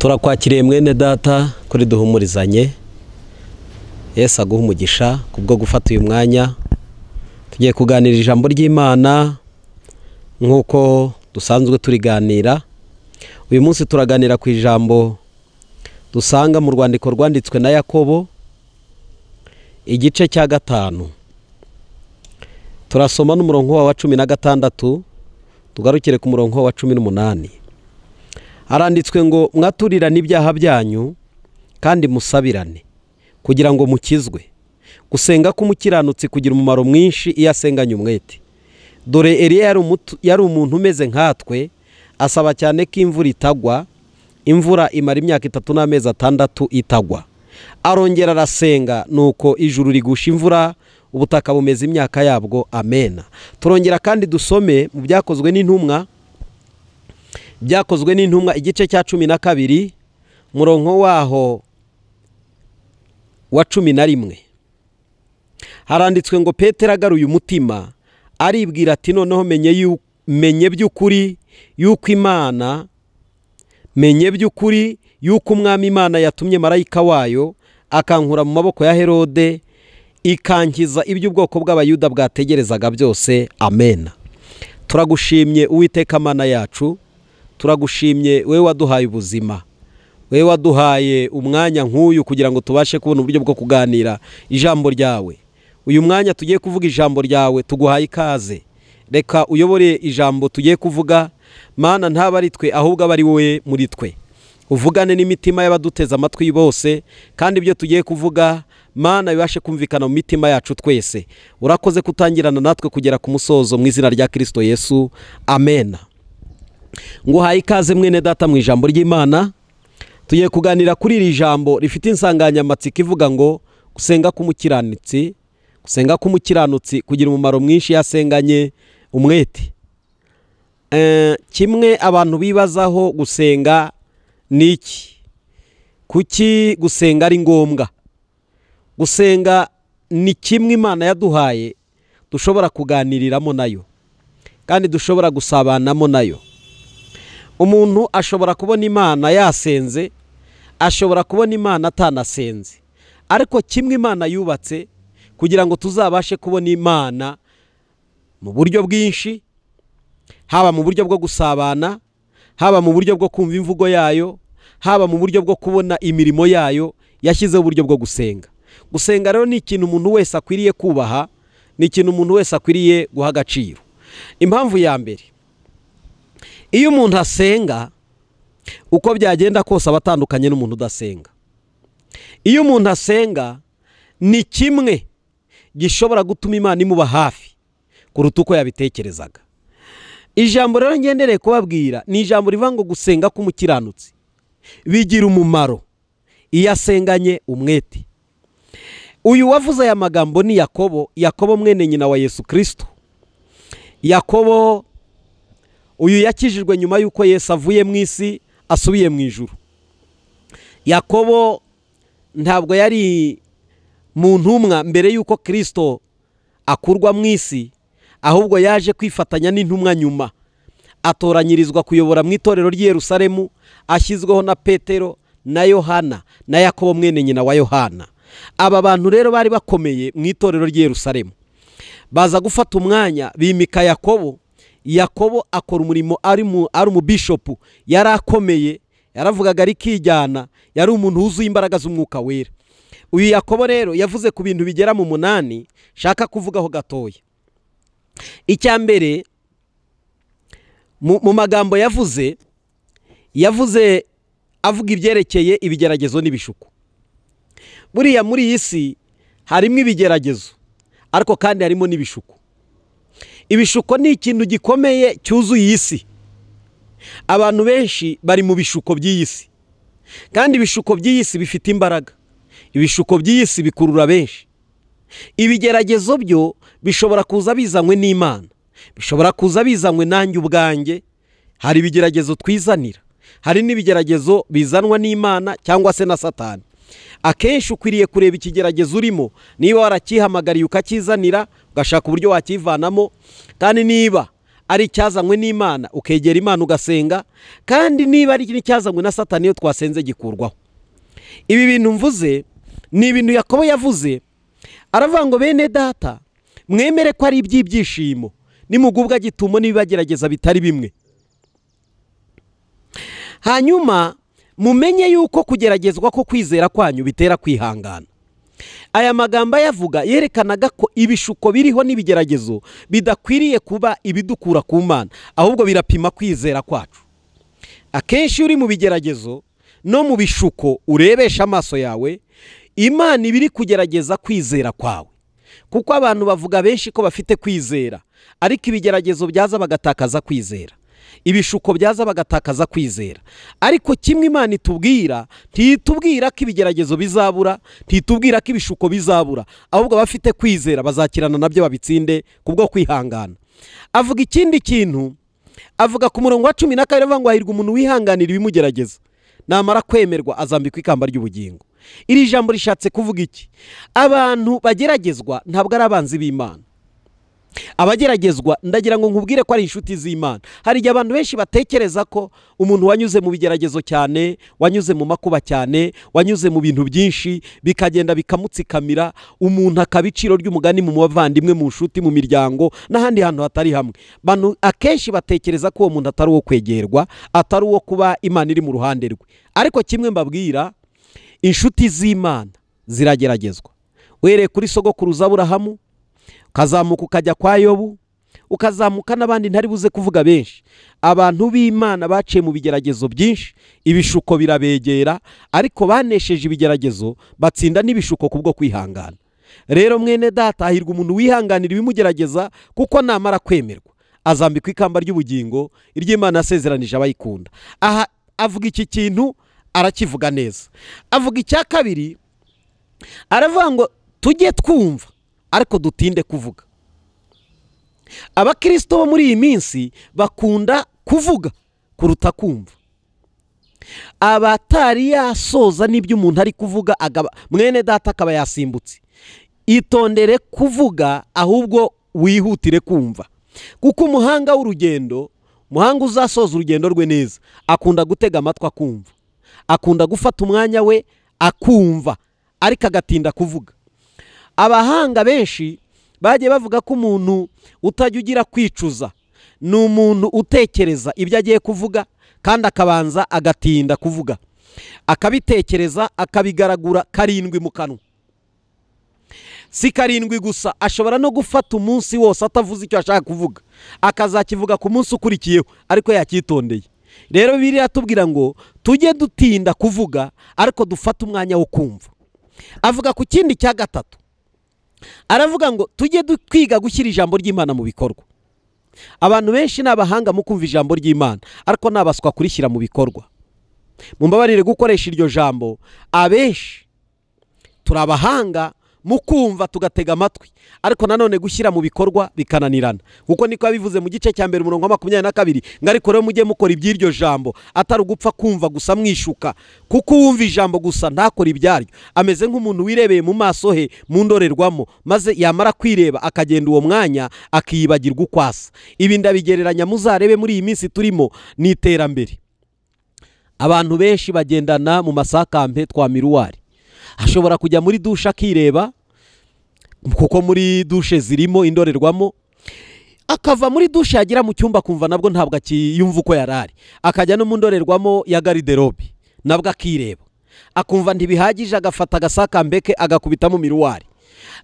turakwakiriye mwene data kuri duhumurizanye. Yesu aguha umugisha kubwo gufata uyu mwanya. Tugiye kuganira ijambo ry'Imana nk'uko dusanzwe turiganira. Uyu munsi turaganira ku ijambo dusanga mu rwandiko rwanditswe na Yakobo igice cya 5. Turasoma n'umurongo wa 16, tugarukire ku murongo wa 18. Haranditswe ngo mwaturirane ibyaha byanyu kandi musabirane kugira ngo mukizwe. Gusenga k'umukiranutsi kugira umumaro mwinshi iyo asenganye umwete. Dore Eliya yari umuntu umeze nkatwe, asaba cyane ko imvura itagwa. Imvura imara imyaka 3 n'amezi 6 itagwa. Arongera arasenga, nuko ijuru rigusha imvura, ubutaka bumeze imyaka yabwo. Amena. Turongera kandi dusome mu byakozwe n'intumwa igice cya 12 murongo waho wa 11. Haranditswe ngo Petero agaruye umutima aribwira ati noneho menye by'ukuri yuko umwami Imana yatumye marayika wayo akankura mu maboko ya Herode, ikankiza iby'ubwoko bw'abayuda bwategerezaga byose. Amena. Turagushimye Uwiteka Mana yacu, turagushimye wewe waduhaye ubuzima, wewe waduhaye umwanya nk'uyu kugira ngo tubashe kubona uburyo bwo kuganira ijambo ryawe. Uyu mwanya tugiye kuvuga ijambo ryawe, tuguhaye ikaze. Reka uyobore ijambo tugiye kuvuga, Mana ntaba ari twe ahubwo aba ari wowe muri twe. Uvugane n'imitima y'abaduteza amatwi bose, kandi ibyo tugiye kuvuga Mana bibashe kumvikana mu mitima yacu twese. Urakoze kutangirana natwe kugera ku musozo mu izina rya Kristo Yesu. Amena. Nguhaye ikaze mwene data mu ijambo ry'Imana. Tugiye kuganira kuri iri jambo rifite insanganyamatsiko ivuga ngo gusenga k'umukiranutsi kugira umumaro mwinshi yasenganye umwete. Kimwe abantu bibazaho gusenga ni iki? Kuki gusenga ari ngombwa? Gusenga ni kimwe Imana yaduhaye dushobora kuganiriramo nayo kandi dushobora gusabanamo nayo. Umuntu ashobora kubona Imana yasenze, ashobora kubona Imana atanasenze, ariko kimwe Imana yubatse kugira ngo tuzabashe kubona Imana mu buryo bwinshi, haba mu buryo bwo gusabana, haba mu buryo bwo kumva imvugo yayo, haba mu buryo bwo kubona imirimo yayo, yashyizeho uburyo bwo gusenga. Gusenga rero ni ikintu umuntu wese akwiriye kubaha, ni ikintu umuntu wese akwiriye guha agaciro. Impamvu ya mbere, iyo umuntu asenga, uko byagenda kose abatandukanye n'umuntu udasenga. Iyo umuntu asenga, ni kimwe gishobora gutuma Imana imuba hafi kuruta uko yabitekerezaga. Ijambo rero ngendereye kubabwira ni ijambo rivuga ngo gusenga k'umukiranutsi bigira umumaro iyo asenganye umwete. Uyu wavuze aya magambo ni Yakobo mwene nyina wa Yesu Kristo. Yakobo uyu yakijijwe nyuma yuko Yesu avuye mu isi asubiye mu ijuru. Yakobo ntabwo yari mu ntumwa mbere yuko Kristo akurwa mu isi, ahubwo yaje kwifatanya n'intumwa nyuma. Atoranyirizwa kuyobora mu itorero ry'i Yerusalemu, ashyizweho na Petero na Yohana na Yakobo mwene nyina wa Yohana. Aba bantu rero bari bakomeye mu itorero ry'i Yerusalemu. Baza gufata umwanya bimika Yakobo. Yakobo akora umurimo ari umubishopu, yari akomeye, yaravugaga ari kijyana, yari umuntu wuzuye imbaraga z'umwuka wera. Uyu Yakobo rero yavuze ku bintu bigera mu 8 shaka kuvugaho gatoya. Icya mbere, mu magambo yavuze avuga ibyerekeye ibigeragezo n'ibishuko. Buriya muri iyi si harimo ibigeragezo, ariko kandi harimo n'ibishuko. Ibishuko ni ikintu gikomeye cyuzuye iyi si. Abantu benshi bari mu bishuko by'iyi si, kandi ibishuko by'iyi si bifite imbaraga. Ibishuko by'iyi si bikurura benshi. Ibigeragezo byo bishobora kuza bizanywe n'Imana, bishobora kuza bizanywe nanjye ubwanjye. Hari ibigeragezo twizanira, hari n'ibigeragezo bizanwa n'Imana cyangwa se na Satani. Akenshi ukwiriye kureba ikigeragezo urimo, niba warakihamagariye ukakizanira ugashaka uburyo wakivanamo, kandi niba ari icyazanywe n'Imana ukegera Imana ugasenga, kandi niba ari icyazanywe na Satani iyo twasenze gikurwaho. Ibi bintu mvuze ni ibintu Yakobo yavuze, aravuga ngo bene data mwemere ko ari iby'ibyishimo nimugubwa gitumo n'ibibagerageza bitari bimwe, hanyuma mumenye yuko kugeragezwa ko kwizera kwanyu bitera kwihangana. Aya magambo yavuga yerekanaga ko ibishuko biriho n'ibigeragezo bidakwiriye kuba ibidukura ku Mana, ahubwo birapima kwizera kwacu. Akenshi uri mu bigeragezo no mu bishuko urebesha amaso yawe, Imana ibiri kugerageza kwizera kwawe, kuko abantu bavuga benshi ko bafite kwizera, ariko ibigeragezo byaza bagatakaza kwizera, ibishuko byaza bagatakaza kwizera. Ariko kimwe Imana itubwira, ntitubwira ko ibigeragezo bizabura, ntitubwira ko ibishuko bizabura, ahubwo bafite kwizera bazakirana nabyo babitsinde kubwo kwihangana. Avuga ikindi kintu, avuga ku murongo wa 12 avuga ngo hahirwa umuntu wihanganira ibimugerageza, namara kwemerwa azambikwa ikamba ry'ubugingo. Iri jambo rishatse kuvuga iki? Abantu bageragezwa ntabwo ari abanzi b'Imana. Abageragezwa ndagira ngo nkubwire ko ari inshuti z'Imana. Hari igihe abantu benshi batekereza ko umuntu wanyuze mu bigeragezo cyane, wanyuze mu makuba cyane, wanyuze mu bintu byinshi bikagenda bikamutsikamira, umuntu akabiciro ry'umugani mu bavandimwe, mu nshuti, mu miryango n'ahandi hantu hatari hamwe. Bantu akenshi batekereza ko uwo muntu atari uwo kwegerwa, atari uwo kuba Imana iri mu ruhande rwe. Ariko kimwe mbabwira, inshuti z'Imana zirageragezwa. Wereye kuri sogokuruza Aburahamu, ukazamuka ukajya kwa Yobu, ukazamuka n'abandi ntari buze kuvuga benshi. Abantu b'Imana baciye mu bigeragezo byinshi, ibishuko birabegera, ariko banesheje ibigeragezo batsinda n'ibishuko kubwo kwihangana. Rero mwene data hahirwa umuntu wihanganira ibimugerageza, kuko namara kwemerwa azambikwa ikamba ry'ubugingo iry'Imana yasezeranije abayikunda. Aha avuga iki kintu arakivuga neza. Avuga icya kabiri, aravuga ngo tujye twumva ariko dutinde kuvuga. Abakristo bo muri iyi minsi bakunda kuvuga kuruta kumva. Abatari yasoza n'ibyo umuntu ari kuvuga, mwene data akaba yasimbutse, itondere kuvuga ahubwo wihutire kumva, kuko umuhanga w'urugendo, umuhanga uzasoza urugendo rwe neza, akunda gutega amatwi akumva, akunda gufata umwanya we akumva, ariko agatinda kuvuga. Abahanga benshi bagiye bavuga ko umuntu utajya ugira kwicuza ni umuntu utekereza ibyo agiye kuvuga, kandi akabanza agatinda kuvuga, akabitekereza akabigaragura karindwi mu kanwa. Si karindwi gusa, ashobora no gufata umunsi wose atavuze icyo ashaka kuvuga, akazakivuga ku munsi ukurikiyeho, ariko yakitondeye. Rero Bibiliya tubwira ngo tujye dutinda kuvuga ariko dufate umwanya wo kumva. Avuga ku kindi cya gatatu, aravuga ngo tujye twiga gushyira ijambo ry'Imana mu bikorwa. Abantu benshi n'abahanga mu kumva ijambo ry'Imana, ariko nabaswa kurishyira mu bikorwa. Mumbabarire gukoresha iryo jambo, abenshi turabahanga mu kumva tugatega amatwi, ariko nanone gushyira mu bikorwa bikananirana. Kuko niko yabivuze mu gice cya mbere umurongo wa 22 ngo ariko rero mujye mukora iby'iryo jambo, atari ugupfa kumva gusa mwishuka, kuko uwumva ijambo gusa ntakora ibyaryo ameze nk'umuntu wirebeye mu maso he mu ndorerwamo, maze yamara kwireba akagenda uwo mwanya akiyibagirwa ukwasa. Ibi ndabigereranya muzarebe muri iyi minsi turimo n'iterambere. Abantu benshi bagendana mu masakampe twa miruwari, ashobora kujya muri dushe akireba, kuko muri dushe zirimo indorerwamo, akava muri dushe yagira mu cyumba kumva nabwo ntabwo akiyumva uko yarari, akajya no mu ndorerwamo ya garderobe nabwo akireba, akumva ntibihagije, agafata agasakambeke agakubita mu miruwari,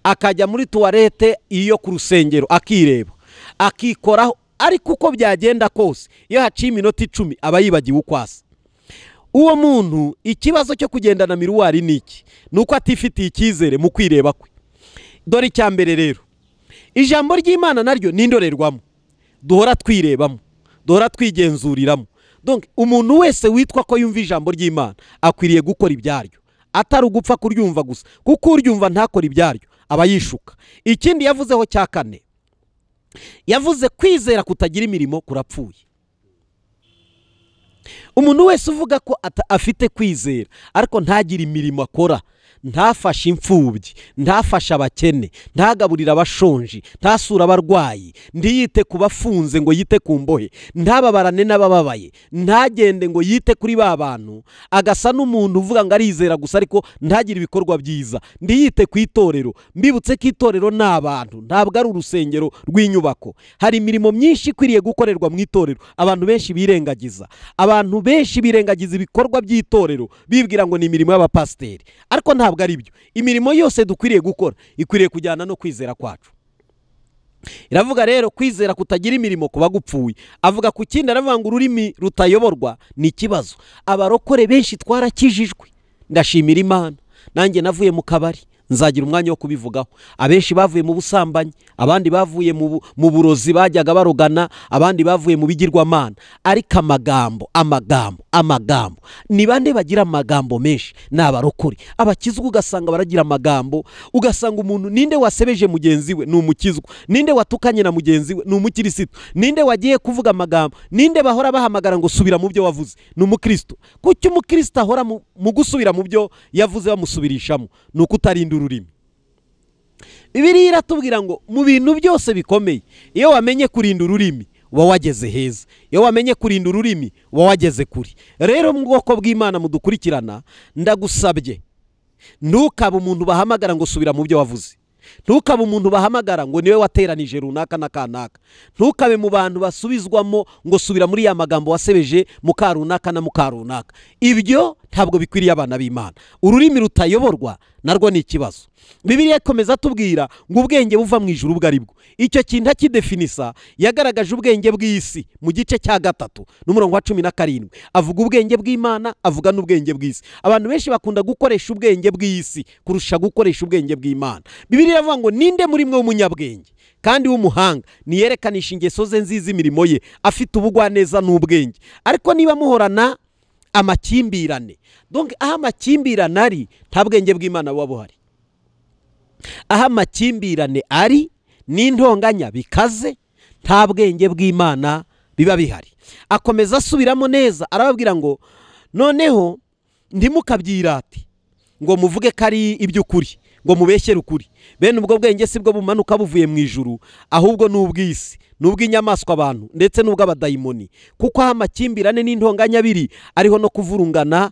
akajya muri tuwarete iyo ku rusengero akireba, akikoraho, ariko uko byagenda kose iyo haciye iminota 10 aba yibagiwe ukwasa. Uwo muntu ikibazo cyo kugendana miruwari niki? Nuko atifitiye icyizere mu kwireba kwe. Dore icya mbere rero, ijambo ry'Imana naryo ni indorerwamo duhora twirebamo, duhora twigenzuriramo. Donc umuntu wese witwa ko yumva ijambo ry'Imana akwiriye gukora ibyaryo, atari ugupfa kuryumva gusa, kuko uryumva ntakora ibyaryo aba yishuka. Ikindi yavuzeho cya kane, yavuze kwizera kutagira imirimo kurapfuye. Umuntu wese uvuga ko afite kwizera ariko ntagira imirimo akora, ntafashe imfubyi, ntafashe abakene, ntagaburire abashonji, ntasura abarwayi, ntiyite ku bafunze ngo yite ku mbohe, ntababarane n'abababaye, ntagende ngo yite kuri ba bantu, agasa n'umuntu uvuga ngo arizera gusa ariko ntagire ibikorwa byiza, ntiyite ku itorero. Mbibutse ko itorero ni abantu, ntabwo ari urusengero rw'inyubako. Hari imirimo myinshi ikwiriye gukorerwa mu itorero abantu benshi birengagiza. Abantu benshi birengagiza ibikorwa by'itorero bibwira ngo ni imirimo y'abapasiteri, ariko ntabwo ari byo. Imirimo yose dukwiriye gukora ikwiriye kujyana no kwizera kwacu. Iravuga rero kwizera kutagira imirimo kuba gupfuye. Avuga ku kindi, aravuga ngo ururimi rutayoborwa ni ikibazo. Abarokore benshi twarakijijwe, ndashimira Imana. Nanjye navuye mu kabari, nzagira umwanya wo kubivugaho. Abenshi bavuye mu busambanyi, abandi bavuye mu burozi bajyaga barogana, abandi bavuye mu bigirwamana. Ariko amagambo ni bande bagira amagambo menshi? Ni abarokore. Abakizwa ugasanga baragira amagambo, ugasanga umuntu ninde wasebeje mugenzi we ni umukizwa, ninde watukanye na mugenzi we ni umukirisitu, ninde wagiye kuvuga amagambo, ninde bahora bahamagara ngo subira mu byo wavuze ni umukristo. Kuki umukristo ahora mu gusubira mu byo yavuze bamusubirishamo? Ni uko utarinda ururimi. Bibiliya iratubwira ngo mu bintu byose bikomeye, iyo wamenye kurinda ururimi uba wageze heza, iyo wamenye kurinda ururimi uba wageze kuri. Rero mu bwoko bw'Imana mudukurikirana, ndagusabye ntukabe umuntu bahamagara ngo subira mu byo wavuze, ntukabe umuntu bahamagara ngo niwe wateranije runaka na kanaka, ntukabe mu bantu basubizwamo ngo subira muri ya magambo wasebeje muka runaka na muka runaka. Ibyo ntabwo bikwiriye abana b'Imana. Ururimi rutayoborwa narwo ni ikibazo. Bibiliya ikomeza tubwira ngo ubwenge buva mu ijuru ubwo ari bwo. Icyo kintu akidefinisa yagaragaje ubwenge bw'isi mu gice cya 3 n'umurongo wa 17. Avuga ubwenge bw'Imana, avuga n'ubwenge bw'isi. Abantu benshi bakunda gukoresha ubwenge bw'isi kurusha gukoresha ubwenge bw'Imana. Bibiliya iravuga ngo ninde muri mwe w'umunyabwenge kandi w'umuhanga niyerekanisha ingeso ze nziza imirimo ye, afite ubugwaneza n'ubwenge. Ariko niba muhorana amakimbirane, donc aho amakimbirane ari nta bwenge bw'Imana buba buhari. Aho amakimbirane ari n'intonganya bikaze nta bwenge bw'Imana biba bihari. Akomeza asubiramo neza, arababwira ngo noneho ntimukabyirate ngo muvuge ko ari iby'ukuri, ngo mubeshyere ukuri. Bene ubwo bwenge si bwo bumanuka buvuye mu ijuru, ahubwo n'ubw'isi, n'ubw'inyamaswa abantu ndetse n'ubw'abadayimoni. Kuko aho amakimbirane n'intonganya biri ariho no kuvurungana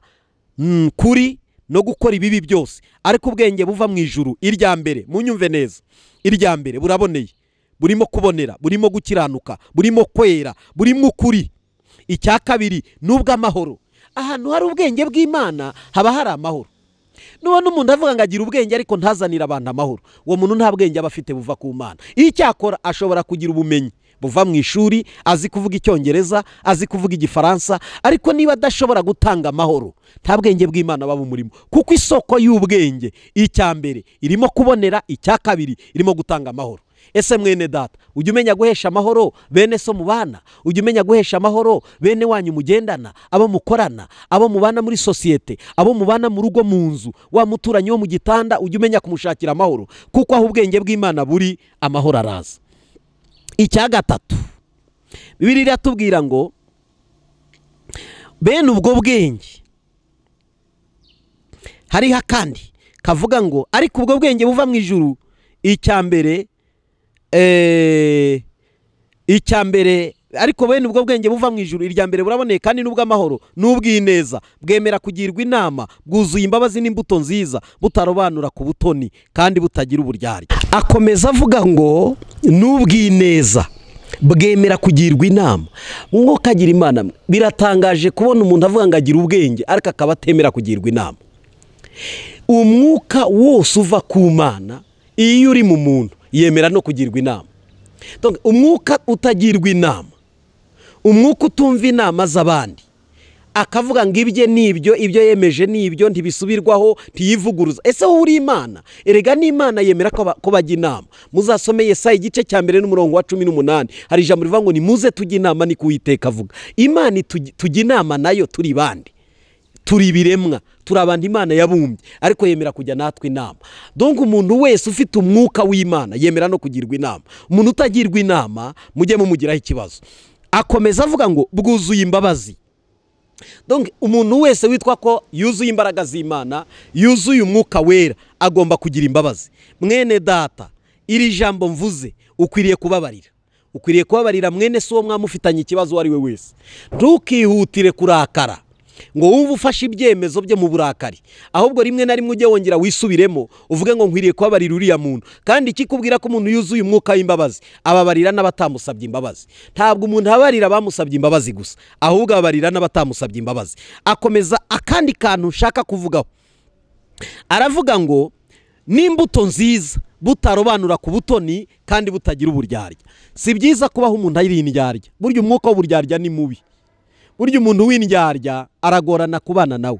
kuri no gukora ibibi byose. Ariko ubwenge buva mu ijuru, irya mbere munyumve neza, irya mbere buraboneye, burimo kubonera, burimo gukiranuka, burimo kwera, burimo ukuri. Icya kabiri n'ubw'amahoro. Ahantu hari ubwenge bw'Imana haba hari amahoro. Nubona umuntu avuga ngo agira ubwenge ariko ntazanira abantu amahoro, uwo muntu nta bwenge aba afite buva ku Mana. Icyakora ashobora kugira ubumenyi buva mu ishuri, azi kuvuga Icyongereza, azi kuvuga Igifaransa, ariko niba adashobora gutanga amahoro nta bwenge bw'Imana baba umurimo. Kuko isoko y'ubwenge icya mbere irimo kubonera, icya kabiri irimo gutanga amahoro. Ese mwene data, ujya umenya guhesha amahoro bene so mubana? Ujya umenya guhesha amahoro bene wanyu mugendana, abo mukorana, abo mubana muri sosiyete, abo mubana mu rugo, mu nzu, wa muturanyi wo mu gitanda, ujya umenya kumushakira amahoro? Kuko aho ubwenge bw'Imana buri amahoro araza. Icya gatatu, Bibiliya iratubwira ngo bene ubwo bwenge hariho akandi kavuga ngo ariko ubwo bwenge buva mu ijuru, icya mbere ariko bene ubwo bwenge buva mu ijuru, irya mbere buraboneye kandi n'ubw'amahoro n'ubw'ineza, bwemera kugirwa inama, bwuzuye imbabazi n'imbuto nziza, butarobanura ku butoni kandi butagira uburyarya. Akomeza avuga ngo n'ubw'ineza, bwemera kugirwa inama. Mwuka agira Imana. Biratangaje kubona umuntu avuga ngo agira ubwenge ariko akaba atemera kugirwa inama. Umwuka wose uva ku Mana iyo uri mu muntu yemera no kugirwa inama. Donc umwuka utagirwa inama, umwuka utumva inama z'abandi, akavuga ngo ibye nibyo, ibyo yemeje nibyo, ntibisubirwaho, ntiyivuguruza. Ese wowe uri Imana? Erega n'Imana yemera ko bajya inama. Muzasome Yesaya igice cya 1 n'umurongo wa 18. Hari ijambo rivuga ngo nimuze tujye inama, ni Uwiteka avuga. Imana tujya inama nayo turi bandi, turi biremwa, turi abantu Imana yabumbye, ariko yemera kujya natwe inama. Donc umuntu wese ufite umwuka w'Imana yemera no kugirwa inama. Umuntu utagirwa inama mujye mumugiraho ikibazo. Akomeza avuga ngo bwuzuye imbabazi Donc umuntu wese witwa ko yuzuye imbaraga z'Imana, yuzuye umwuka wera, agomba kugira imbabazi. Mwene data, iri jambo mvuze ukwiriye kubabarira. Ukwiriye kubabarira mwene so mwamufitanye ikibazo wari we wese. Ntukihutire kurakara ngo wumve ufashe ibyemezo bye mu burakari, ahubwo rimwe na rimwe ujye wongera wisubiremo uvuge ngo nkwiriye kubabarira uriya muntu. Kandi ikikubwira ko umuntu yuzuye umwuka w'imbabazi ababarira n'abatamusabye imbabazi. Ntabwo umuntu ababarira bamusabye imbabazi gusa, ahubwo ababarira n'abatamusabye imbabazi. Akomeza akandi kantu nshaka kuvugaho, aravuga ngo n'imbuto nziza butarobanura ku butoni kandi butagira uburyarya. Si byiza kubaho umuntu ari indyarya. Burya umwuka w'uburyarya ni mubi. Burya umuntu w'indyarya aragorana kubana nawe,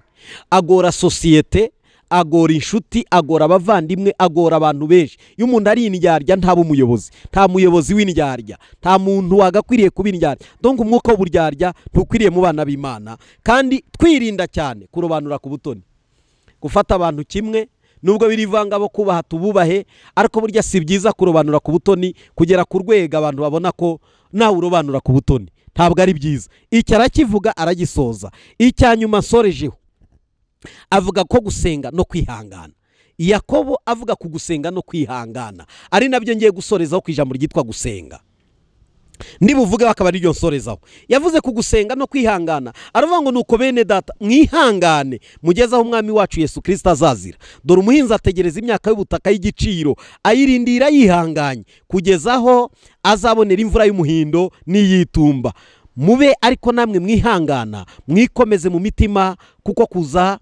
agora sosiyete, agora inshuti, agora abavandimwe, agora abantu benshi. Iyo umuntu ari indyarya ntaba umuyobozi, nta muyobozi w'indyarya, nta muntu wagakwiriye kuba indyarya. Donc umwuka w'uburyarya ntukwiriye mu bana b'Imana, kandi twirinda cyane kurobanura ku butoni, gufata abantu kimwe. Nubwo birivanga bo kubaha tububahe, ariko burya si byiza kurobanura ku butoni kugera ku rwego abantu babona ko nawe urobanura ku butoni. Ntabwo ari byiza. Icyo arakivuga aragisoza. Icyanyuma nsorejeho avuga ko gusenga no kwihangana. Yakobo avuga ku gusenga no kwihangana, ari nabyo ngiye gusorezaho ku ijambo ryitwa gusenga. Nibuvuge bakaba ari ryo nsorezaho. Yavuze ku gusenga no kwihangana, aravuga ngo nuko bene data mwihangane mugeze aho umwami wacu Yesu Kristo azazira. Dore umuhinzi ategereza imyaka y'ubutaka y'igiciro, ayirindira yihanganye kugeza aho azabonera imvura y'umuhindo n'iyitumba. Mube ariko namwe mwihangana, mwikomeze mu mitima, kuko kuza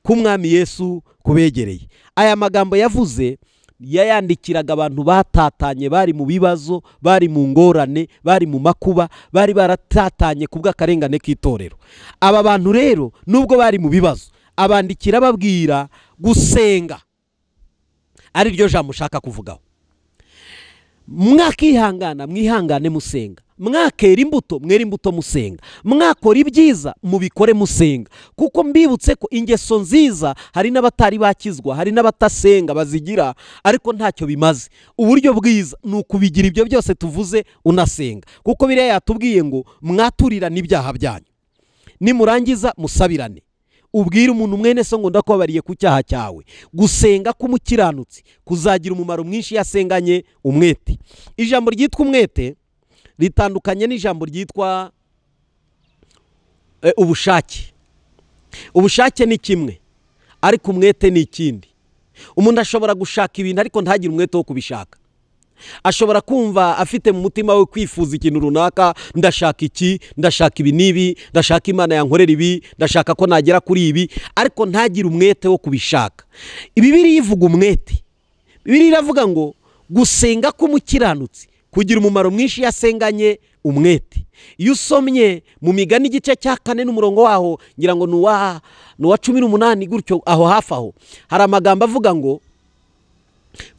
k'umwami Yesu kubegereye. Aya magambo yavuze yayandikiraga abantu batatanye, bari mu bibazo, bari mu ngorane, bari mu makuba, bari baratatanye kubw'akarengane k'itorero. Aba bantu rero nubwo bari mu bibazo, abandikira babwira gusenga ari ryo jambo ushaka kuvugaho. Mwakihangana, mwihangane musenga. Mwakera imbuto, mwera imbuto musenga. Mwakora ibyiza, mubikore musenga. Kuko mbibutse ko ingeso nziza hari n'abatari bakizwa, hari n'abatasenga bazigira, ariko ntacyo bimaze. Uburyo bwiza ni ukubigira ibyo byose tuvuze unasenga. Kuko biriya yatubwiye ngo mwaturirane ibyaha byanyu, nimurangiza musabirane. Ubwira umuntu mwene so ngo ndakubabariye ku cyaha cyawe. Gusenga k'umukiranutsi kuzagira umumaro mwinshi yasenganye umwete. Ijambo ryitwa umwete ritandukanye n'ijambo ryitwa ubushake. Ubushake ni kimwe, ariko umwete ni ikindi. Umuntu ashobora gushaka ibintu ariko ntagire umwete wo kubishaka. Ashobora kumva afite mu mutima we kwifuza ikintu runaka, ndashaka iki, ndashaka ibi n'ibi, ndashaka Imana yankorera ibi, ndashaka ko nagera kuri ibi, ariko ntagire umwete wo kubishaka. Bibiliya ivuga umwete. Bibiliya iravuga ngo gusenga k'umukiranutsi kugira umumaro mwinshi yasenganye umwete. Iyo usomye mu Migani igice cya 4 n'umurongo waho, ngira ngo nuwa 18 gutyo aho hafi aho, hari amagambo avuga ngo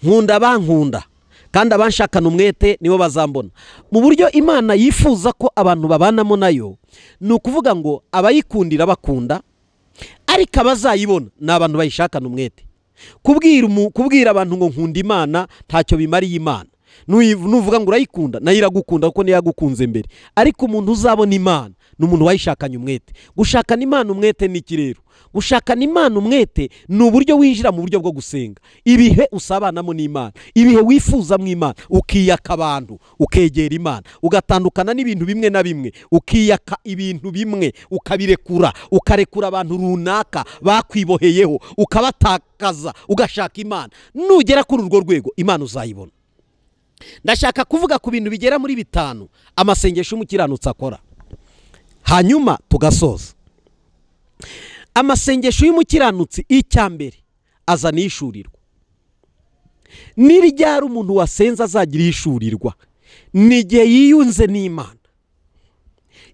nkunda bankunda kandi abanshakana umwete nibo bazambona. Mu buryo Imana yifuza ko abantu babanamo nayo, ni ukuvuga ngo abayikundira bakunda, ariko abazayibona ni abantu bayishakana umwete. Kubwira abantu ngo nkunda Imana ntacyo bimariye Imana. Nuvuga ngo urayikunda nayo iragukunda kuko niyo yagukunze mbere, ariko umuntu uzabona Imana ni umuntu wayishakanye umwete. Gushakana Imana umwete ni iki rero? Gushakana Imana umwete ni uburyo winjira mu buryo bwo gusenga, ibihe usabanamo n'Imana, ibihe wifuzamo Imana, ukiyaka abantu, ukegera Imana, ugatandukana n'ibintu bimwe na bimwe, ukiyaka ibintu bimwe ukabirekura, ukarekura abantu runaka bakwiboheyeho, ukabatakaza, ugashaka Imana. Nugera kuri urwo rwego Imana uzayibona. Ndashaka kuvuga ku bintu bigera muri 5 amasengesho y'umukiranutsi akora, hanyuma tugasoza. Amasengesho y'umukiranutsi icyambere azana ishurirwa. Niryari umuntu wasenza azagira ishurirwa? N'igihe yiyunze n'Imana,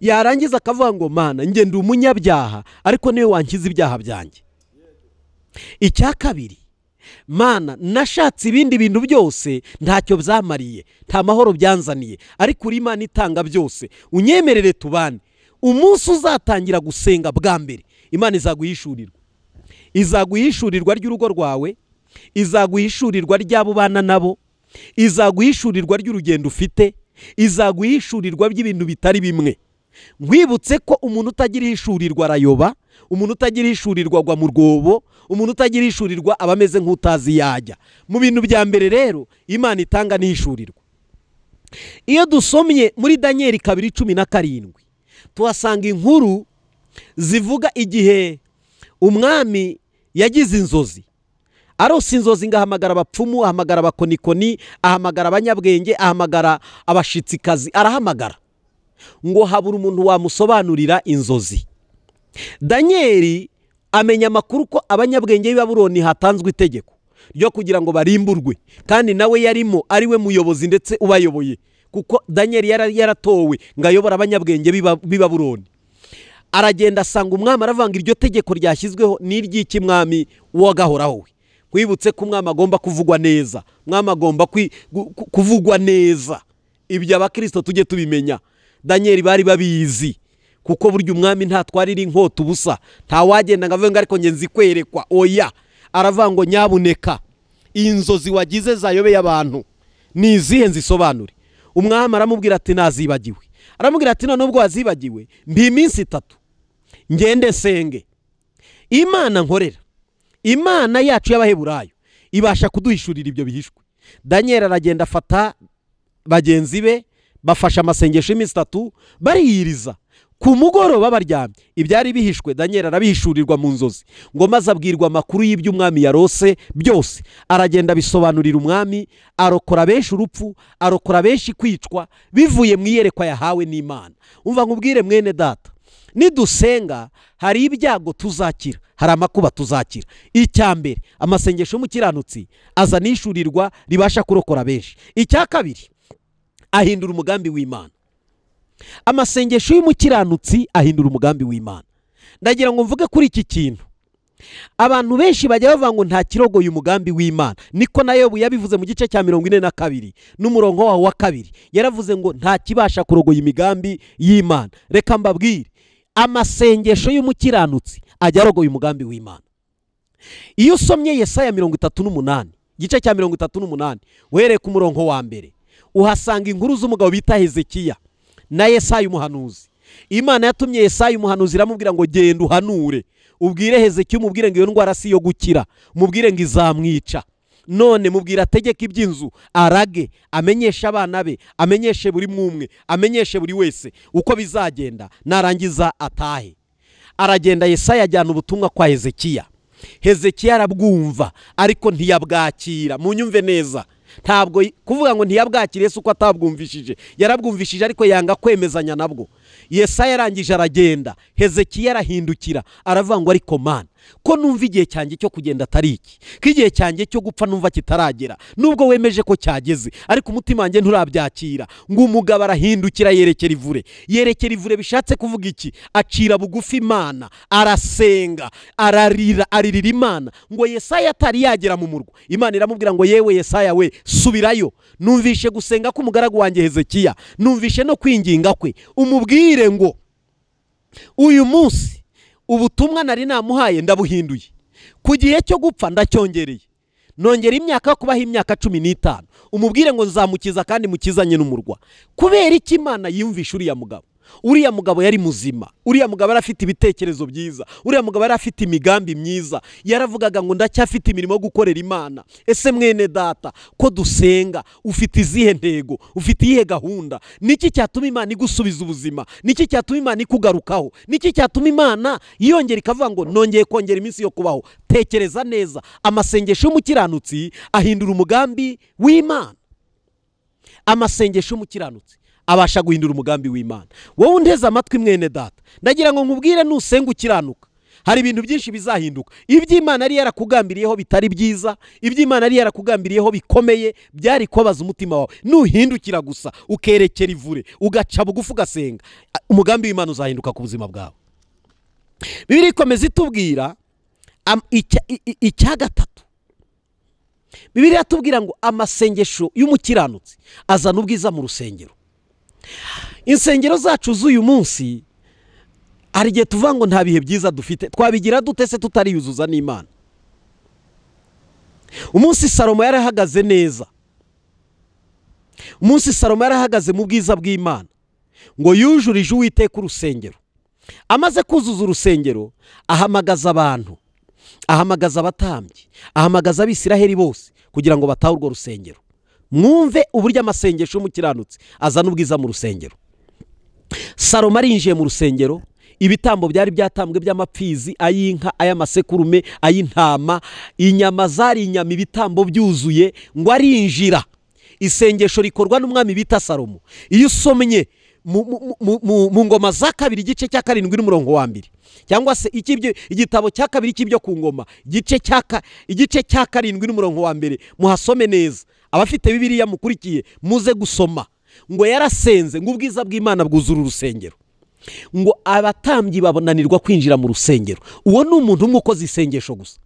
yarangiza akavuga ngo Mana nge ndi umunyabyaha, ariko niwe wankiza ibyaha byanjye. Icya kabiri, Mana nashatse ibindi bintu byose ntacyo byamariye, nta mahoro byanzaniye, ariko uri Imana itanga byose, unyemerere tubane. Umunsi uzatangira gusenga bwa mbere, Imana izaguhishurirwa. Izaguhishurirwa ry'urugo rwawe, izaguhishurirwa ry'abo bana nabo, izaguhishurirwa ry'urugendo ufite, izaguhishurirwa by'ibintu bitari bimwe. nkwibutse ko umuntu utagira ihishurirwa arayoba, umuntu utagira ihishurirwa agwa mu rwobo, umuntu utagira ihishurirwa aba ameze nk'utazi yajya. Mu bintu bya mbere rero Imana itanga n'ihishurirwa. Iyo dusomye muri Daniyeli 2:17 tuhasanga inkuru zivuga igihe umwami yagize inzozi. Arose inzozi ngahamagara abapfumu, ahamagara abakonikoni, ahamagara abanyabwenge, ahamagara abashitsikazi, arahamagara ngo habura umuntu wamusobanurira inzozi. Daniyeli amenya amakuru ko abanyabwenge b'i Babuloni hatanzwe itegeko ryo kugira ngo barimburwe, kandi nawe yarimo ari we muyobozi ndetse ubayoboye, kuko Daniyeli yaratowe ngo ayobora abanyabwenge b'i Babuloni. Aragenda asanga umwami aravanga iryo tegeko ryashyizweho n'iry'iki mwami wagahoraho we. Kwibutse ko umwami agomba kuvugwa neza, umwami agomba kuvugwa neza. Ibyo abakristo tujye tubimenya. Daniyeli bari babizi, kuko burya umwami ntatwarira inkota ubusa, nta wagenda ngo avuge ngo ariko nge nzi kwerekwa. Oya, aravuga ngo nyabuneka inzozi wagize zayobeye abantu ni izihe nzisobanure. Umwami aramubwira ati nazibagiwe. Aramubwira ati none ubwo wazibagiwe mbi iminsi 3 ngende senge. Imana nkorera, Imana yacu y'Abaheburayo ibasha kuduhishurira ibyo bihishwe. Daniyeli aragenda afata bagenzi be, bafasha amasengesho y'iminsi 3 bariyiriza. Ku mugoroba baryamye ibyari bihishwe Daniyeli arabihishurirwa mu nzozi, ngo maze abwirwa amakuru y'ibyo umwami yarose byose. Aragenda bisobanurira umwami, arokora benshi urupfu, arokora benshi kwicwa bivuye mu iyerekwa yahawe n'Imana. Umva nkubwire mwene data, nidusenga hari ibyago tuzakira, hari amakuba tuzakira. Icyambere, amasengesho y'umukiranutsi azana ishurirwa ribasha kurokora benshi. Icya kabiri, ahindura umugambi w'Imana. Amasengesho y'umukiranutsi ahindura umugambi w'Imana. Ndagira ngo mvuge kuri iki kintu. Abantu benshi bajya bavuga ngo nta kirogoye umugambi w'Imana. Niko na Yobu yabivuze mu gice cya 42 n'umurongo waho wa 2. Yaravuze ngo nta kibasha kurogoya imigambi y'Imana. Reka mbabwire, amasengesho y'umukiranutsi ajya arogoye umugambi w'Imana. Iyo usomye Yesaya 38 gice cya 38 uhereye ku murongo wa mbere, uhasanga inkuru z'umugabo bita Hezekiya na Yesaya umuhanuzi. Imana yatumye Yesaya umuhanuzi iramubwira ngo genda uhanure, ubwire Hezekiya, umubwire ngo iyo ndwara si yo gukira, umubwire ngo izamwica. None mubwira ategeka iby'inzu, arage, amenyeshe abana be, amenyeshe buri mwumwe, amenyeshe buri wese uko bizagenda, narangiza atahe. Aragenda Yesaya ajyana ubutumwa kwa Hezekiya. Hezekiya arabwumva ariko ntiyabwakira. Munyumve neza, ntabwo kuvuga ngo ntiyabwakire Yesu uko atabwumvishije, yarabwumvishije ariko yanga kwemezanya nabwo. Yesaya arangije aragenda, Hezekiya arahindukira aravuga ngo ariko Mana, ko numva igihe cyanjye cyo kugenda atari iki, ko igihe cyanjye cyo gupfa numva kitaragera, nubwo wemeje ko cyageze ariko umutima wanjye nturabyakira. Ngo umugabo arahindukira yerekera ivure. Yerekera ivure bishatse kuvuga iki? Acira bugufi Imana, arasenga, aririra Imana. Ngo Yesaya atari yagera mu murwa, Imana iramubwira ngo yewe Yesaya we, subirayo, numvishe gusenga k'umugaragu wanjye Hezekiya, numvishe no kwinginga kwe. Umubwire ngo uyu munsi ubutumwa nari namuhaye ndabuhinduye, ku gihe cyo gupfa ndacyongereye, nongera imyaka yo kubaho imyaka 15. Umubwire ngo nzamukiza kandi mukizanye n'umurwa. Kubera iki Imana yumvisha uriya mugabo? Uriya mugabo yari muzima, uriya mugabo yari afite ibitekerezo byiza, uriya mugabo yari afite imigambi myiza, yaravugaga ngo ndacyafite imirimo yo gukorera Imana. Ese mwene data, ko dusenga ufite izihe ntego, ufite iyihe gahunda? Niki cyatuma Imana igusubiza ubuzima? Niki cyatuma Imana ikugarukaho? Niki cyatuma Imana yongera ikavuga ngo nongeye kongera iminsi yo kubaho? Tekereza neza, amasengesho y'umukiranutsi ahindura umugambi w'Imana. Amasengesho y'umukiranutsi abasha guhindura umugambi w'Imana. Wowe undeze amatwi mwene data, ndagira ngo nkubwire, nusenga ukiranuka hari ibintu byinshi bizahinduka. Iby'Imana ari yarakugambiriyeho bitari byiza, iby'Imana ari yarakugambiriyeho bikomeye, byari kubabaza umutima wawe. Nuhindukira gusa ukerekera ivure, ugaca bugufi ugasenga, umugambi w'Imana uzahinduka ku buzima bwawe. Bibiliya ikomeza itubwira icya gatatu. Bibiliya itubwira ngo amasengesho y'umukiranutsi azana ubwiza mu rusengero. Insengero zacu z'uyu munsi hari igihe tuvuga ngo nta bihe byiza dufite. Twabigira dute se tutariyuzuza n'Imana? Umunsi Salomo yarahagaze neza, umunsi Salomo yarahagaze mu bwiza bw'Imana, ngo yujurije Uwiteka urusengero. Amaze kuzuza urusengero, ahamagaza abantu, ahamagaza abatambyi, ahamagaza Abisiraheli bose kugira ngo batahe urwo rusengero. Mwumve uburyo amasengesho y'umukiranutsi azana ubwiza mu rusengero. Salomo arinjiye mu rusengero, ibitambo byari byatambwe by'amapfizi, ay'inka, ay'amasekurume, ay'intama, inyama zari inyama, ibitambo byuzuye, ngo arinjira. Isengesho rikorwa n'umwami bita Salomo. Iyo usomye mu ngoma za kabiri igice cya 7 n'umurongo wa 2, cyangwa se igitabo cya kabiri cy'ibyo ku ngoma igice cya 7 n'umurongo wa 2, muhasome neza. Abafite Bibiliya mukurikiye muze gusoma. Ngo yarasenze, ngo ubwiza bw'Imana bwuzura urusengero, ngo abatambyi babonanirwa kwinjira mu rusengero. Uwo ni umuntu umwe ukoze isengesho gusa.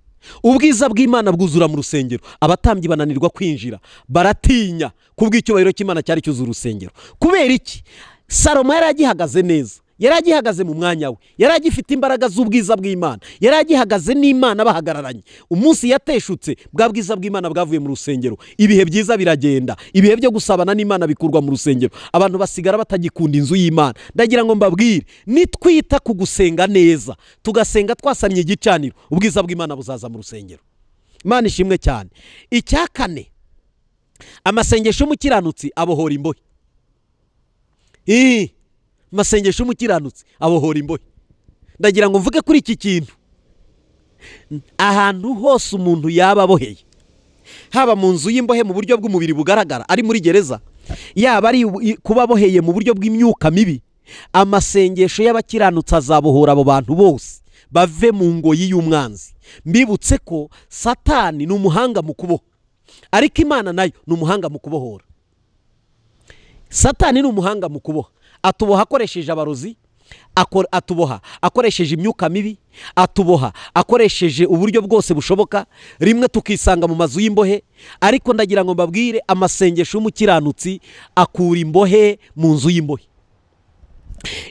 Ubwiza bw'Imana bwuzura mu rusengero, abatambyi bananirwa kwinjira, baratinya kubw'icyubahiro cy'Imana cyari cyuzura urusengero. Kubera iki? Salomo yari agihagaze neza, yari agihagaze mu mwanya we, yari agifite imbaraga z'ubwiza bw'Imana, yari agihagaze n'Imana bahagararanye. Umunsi yateshutse, bwa bwiza bw'Imana bwavuye mu rusengero, ibihe byiza biragenda, ibihe byo gusabana n'Imana bikurwa mu rusengero, abantu basigara batagikunda inzu y'Imana. Ndagira ngo mbabwire, nitwita ku gusenga neza, tugasenga twasamye igicaniro, ubwiza bw'Imana buzaza mu rusengero. Imana ishimwe cyane. Icya 4, amasengesho y'umukiranutsi abohora imbohe. Amasengesho y'umukiranutsi abohora imbohe. Ndagira ngo mvuge kuri iki kintu. Ahantu hose umuntu yaba aboheye, haba mu nzu y'imbohe mu buryo bw'umubiri bugaragara, ari muri gereza, yaba ari kuba aboheye mu buryo bw'imyuka mibi, amasengesho y'abakiranutsi azabohora abo bantu bose bave mu ngoyi y'umwanzi. Mbibutse ko Satani ni umuhanga mu kuboha, ariko Imana nayo ni umuhanga mu kubohora. Satani ni umuhanga mu kuboha. Atuboha akoresheje abarozi, atuboha akoresheje imyuka mibi, atuboha akoresheje uburyo bwose bushoboka, rimwe tukisanga mu mazu y'imbohe. Ariko ndagira ngo mbabwire, amasengesho y'umukiranutsi akura imbohe mu nzu y'imbohe.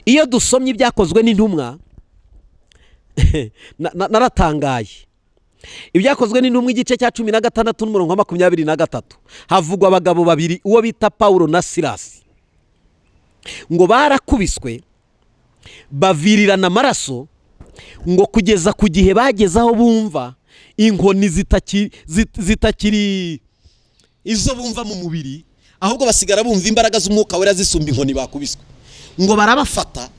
Iyo dusomye ibyakozwe n'intumwa, naratangaye. Ibyakozwe n'intumwa igice cya 16 n'umurongo wa 23, havugwa abagabo babiri, uwo bita Paulo na Silasi, ngo barakubiswe bavirirana amaraso, ngo kugeza ku gihe bagezaho bumva inkoni zitakiri izo bumva mu mubiri, ahubwo basigara bumva imbaraga z'umwuka wera zisumba inkoni bakubiswe. Ngo barabafata,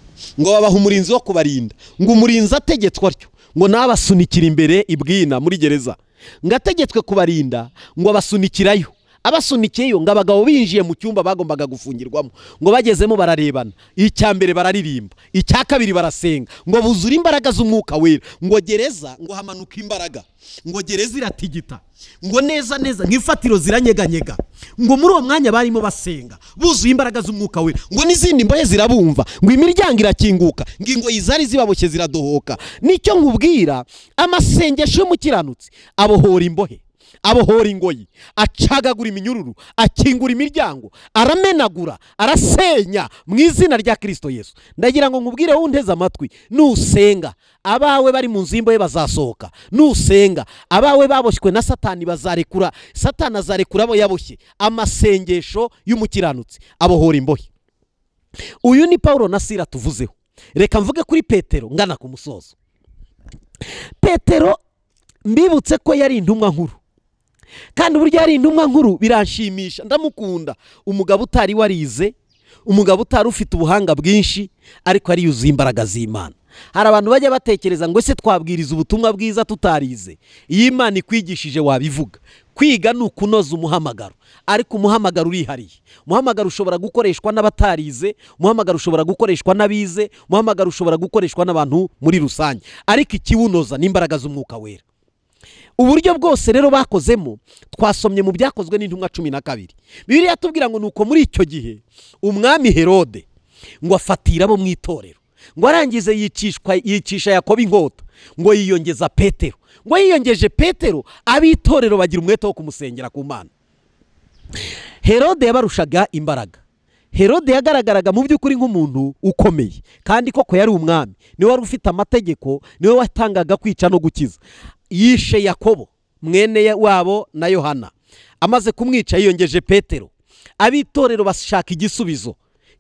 ngo babaha umurinzi wo kubarinda, ngo umurinzi ategetswe atyo, ngo nabasunikira imbere ibwina muri gereza, ngo ategetswe kubarinda, ngo abasunikirayo. Abasunikiyeyo, ngo abagabo binjiye mu cyumba bagombaga gufungirwamo, ngo bagezemo bararebana. Icya mbere bararirimba, icya kabiri barasenga, ngo buzura imbaraga z'umwuka wera. Ngo gereza, ngo hamanuka imbaraga, ngo gereza iratigita, ngo neza neza nk'ifatiro ziranyeganyega. Ngo muri uwo mwanya barimo basenga buzuye imbaraga z'umwuka wera, ngo n'izindi mbohe zirabumva, ngo imiryango irakinguka, ngo ingoyi zari zibaboshye ziradohoka. Nicyo nkubwira, amasengesho y'umukiranutsi abohora imbohe, abohora ingoyi, acagagura iminyururu, akingura imiryango, aramenagura, arasenya mu izina rya Kristo Yesu. Ndagira ngo nkubwire wowe unteze amatwi, nusenga abawe bari mu nzu y'imbohe bazasohoka. Nusenga abawe baboshywe na Satani bazarekura, Satani azarekura abo yaboshye. Amasengesho y'umukiranutsi abohora imbohe. Uyu ni Paulo na Sila tuvuzeho. Reka mvuge kuri Petero ngana ku musozo. Petero mbibutse ko yari intumwa nkuru, kandi uburyo yari intumwa nkuru biranshimisha, ndamukunda. Umugabo utari warize, umugabo utari ufite ubuhanga bwinshi, ariko ari yuzuye imbaraga z'Imana. Hari abantu bajya batekereza ngo ese twabwiriza ubutumwa bwiza tutarize. Iyo Imana ikwigishije wabivuga. Kwiga ni ukunoza umuhamagaro, ariko umuhamagaro urihariye. Umuhamagaro ushobora gukoreshwa n'abatarize, umuhamagaro ushobora gukoreshwa n'abize, umuhamagaro ushobora gukoreshwa n'abantu muri rusange, ariko ikiwunoza ni imbaraga z'umwuka wera. Uburyo bwose rero bakozemo twasomye mu byakozwe n'intumwa 12. Bibiliya tubwira ngo nuko muri icyo gihe umwami Herode ngo afatira abo mu itorero, ngo arangize yicisha Yakobo inkota, ngo yiyongeza Petero. Ngo yiyongeje Petero, abitorero bagira umwete wo kumusengera ku Mana. Herode yabarushaga imbaraga. Herode yagaragaraga mu by'ukuri nk'umuntu ukomeye, kandi koko yari umwami, niwe wari ufite amategeko, niwe watangaga kwica no gukiza. Yishe Yakobo mwene wabo na Yohana, amaze kumwica yiyongeje Petero. Abitorero bashaka igisubizo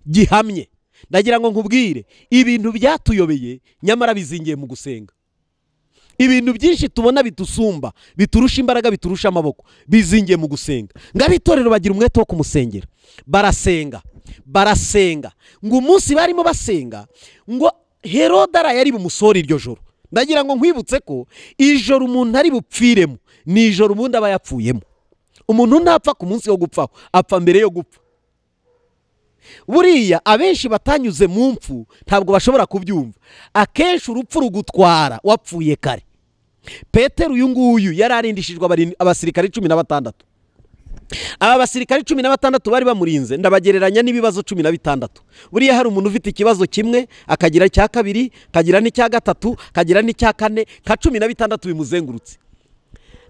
gihamye, ndagira ngo nkubwire ibintu byatuyobeye nyamara bizingiye mu gusenga. Ibintu byinshi tubona bitusumba, biturusha imbaraga, biturusha amaboko, bizingiye mu gusenga. Ngabitorero bagira umwete wo kumusengera, barasenga ngo umunsi barimo basenga ngo Herode yari bumusore iryo joro. Ndagira ngo nkwibutse ko ijoro umuntu ari bupfiremo ni ijoro ubundi aba yapfuyemo. Umuntu ntapfa ku munsi wo gupfaho, apfa mbere yo gupfa. Buriya abenshi batanyuze mu mpfu ntabwo bashobora kubyumva. Akenshi urupfu rugutwara wapfuye kare. Petero uyu nguyu yari arindishijwe abasirikare 16. Aba basirikare 16 bari bamurinze, ndabagereranya n'ibibazo 16. Buriya hari umuntu ufite ikibazo kimwe, akagira icya kabiri, akagira n'icya gatatu, akagira n'icya kane, ka 16 bimuzengurutse.